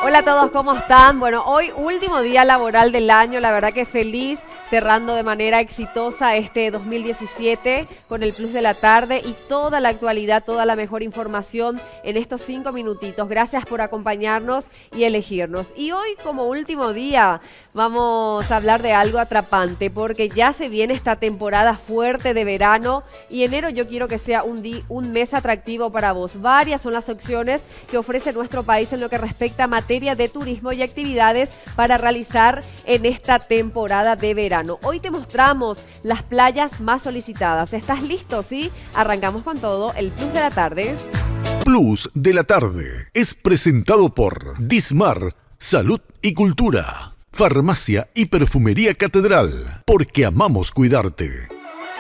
Hola a todos, ¿cómo están? Bueno, hoy último día laboral del año, la verdad que feliz, cerrando de manera exitosa este 2017 con el Plus de la Tarde y toda la actualidad, toda la mejor información en estos 5 minutitos. Gracias por acompañarnos y elegirnos. Y hoy como último día vamos a hablar de algo atrapante porque ya se viene esta temporada fuerte de verano y enero yo quiero que sea un mes atractivo para vos. Varias son las opciones que ofrece nuestro país en lo que respecta a materia de turismo y actividades para realizar en esta temporada de verano. Hoy te mostramos las playas más solicitadas. ¿Estás listo? ¿Sí? Arrancamos con todo el Plus de la Tarde. Plus de la Tarde es presentado por Dismar, Salud y Cultura, Farmacia y Perfumería Catedral, porque amamos cuidarte.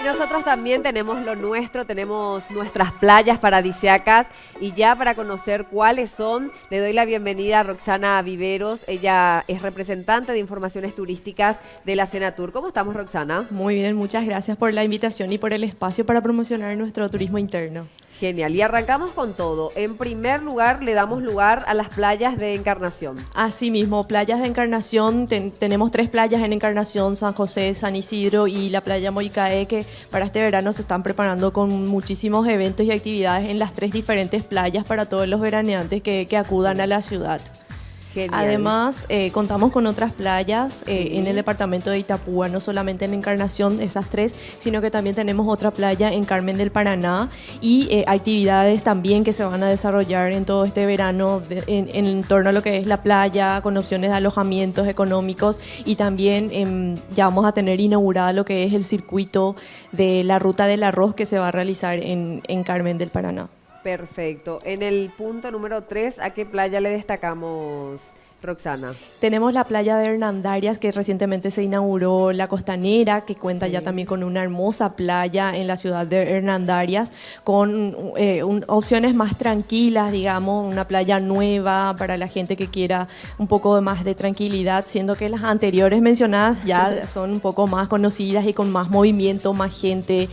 Nosotros también tenemos lo nuestro, tenemos nuestras playas paradisíacas y ya para conocer cuáles son, le doy la bienvenida a Roxana Viveros. Ella es representante de informaciones turísticas de la Senatur. ¿Cómo estamos, Roxana? Muy bien, muchas gracias por la invitación y por el espacio para promocionar nuestro turismo interno. Genial, y arrancamos con todo. En primer lugar, le damos lugar a las playas de Encarnación. Asimismo, playas de Encarnación, tenemos 3 playas en Encarnación, San José, San Isidro y la playa Moicaé, que para este verano se están preparando con muchísimos eventos y actividades en las 3 diferentes playas para todos los veraneantes que acudan a la ciudad. Genial. Además, contamos con otras playas en el departamento de Itapúa, no solamente en Encarnación, esas 3, sino que también tenemos otra playa en Carmen del Paraná y actividades también que se van a desarrollar en todo este verano en torno a lo que es la playa, con opciones de alojamientos económicos y también ya vamos a tener inaugurada lo que es el circuito de la Ruta del Arroz que se va a realizar en Carmen del Paraná. Perfecto. En el punto número 3, ¿a qué playa le destacamos, Roxana? Tenemos la playa de Hernandarias, que recientemente se inauguró la Costanera, que cuenta ya también con una hermosa playa en la ciudad de Hernandarias, con opciones más tranquilas, digamos, una playa nueva para la gente que quiera un poco más de tranquilidad, siendo que las anteriores mencionadas ya son un poco más conocidas y con más movimiento, más gente,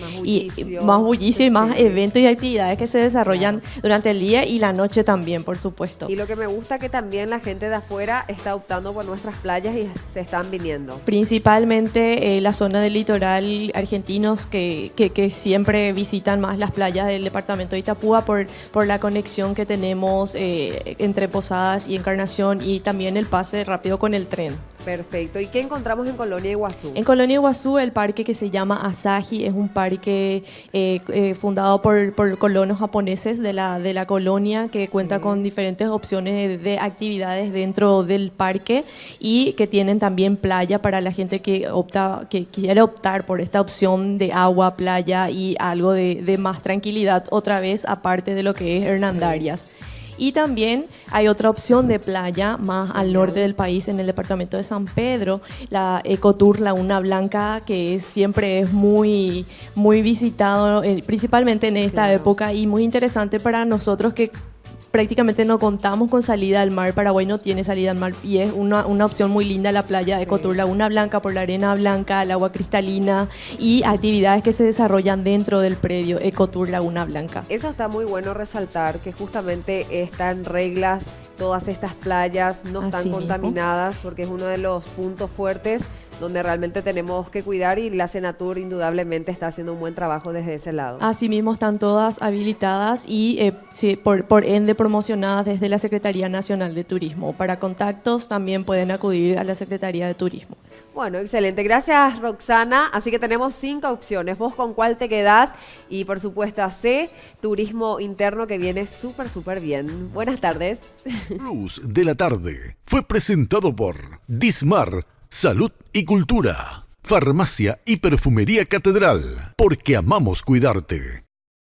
más bullicio y más eventos y actividades que se desarrollan durante el día y la noche también, por supuesto. Y lo que me gusta que también la gente de afuera está optando por nuestras playas y se están viniendo. Principalmente la zona del litoral argentinos que siempre visitan más las playas del departamento de Itapúa por la conexión que tenemos entre Posadas y Encarnación y también el pase rápido con el tren. Perfecto. ¿Y qué encontramos en Colonia Iguazú? En Colonia Iguazú, el parque que se llama Asahi es un parque fundado por colonos japoneses de la colonia que cuenta con diferentes opciones de actividades dentro del parque y que tienen también playa para la gente que quiere optar por esta opción de agua, playa y algo de más tranquilidad otra vez aparte de lo que es Hernandarias. Y también hay otra opción de playa más al norte del país, en el departamento de San Pedro, la Ecotour Laguna Blanca, que siempre es muy, muy visitado, principalmente en esta época, y muy interesante para nosotros que prácticamente no contamos con salida al mar. Paraguay no tiene salida al mar y es una opción muy linda la playa de Ecotour Laguna Blanca por la arena blanca, el agua cristalina y actividades que se desarrollan dentro del predio Ecotour Laguna Blanca. Eso está muy bueno resaltar, que justamente están reglas, todas estas playas no están contaminadas porque es uno de los puntos fuertes donde realmente tenemos que cuidar y la Senatur indudablemente está haciendo un buen trabajo desde ese lado. Asimismo están todas habilitadas y por ende promocionadas desde la Secretaría Nacional de Turismo. Para contactos también pueden acudir a la Secretaría de Turismo. Bueno, excelente. Gracias, Roxana. Así que tenemos 5 opciones. ¿Vos con cuál te quedás? Y por supuesto, C, turismo interno, que viene súper, súper bien. Buenas tardes. Plus de la Tarde fue presentado por Dismar, Salud y Cultura, Farmacia y Perfumería Catedral, porque amamos cuidarte.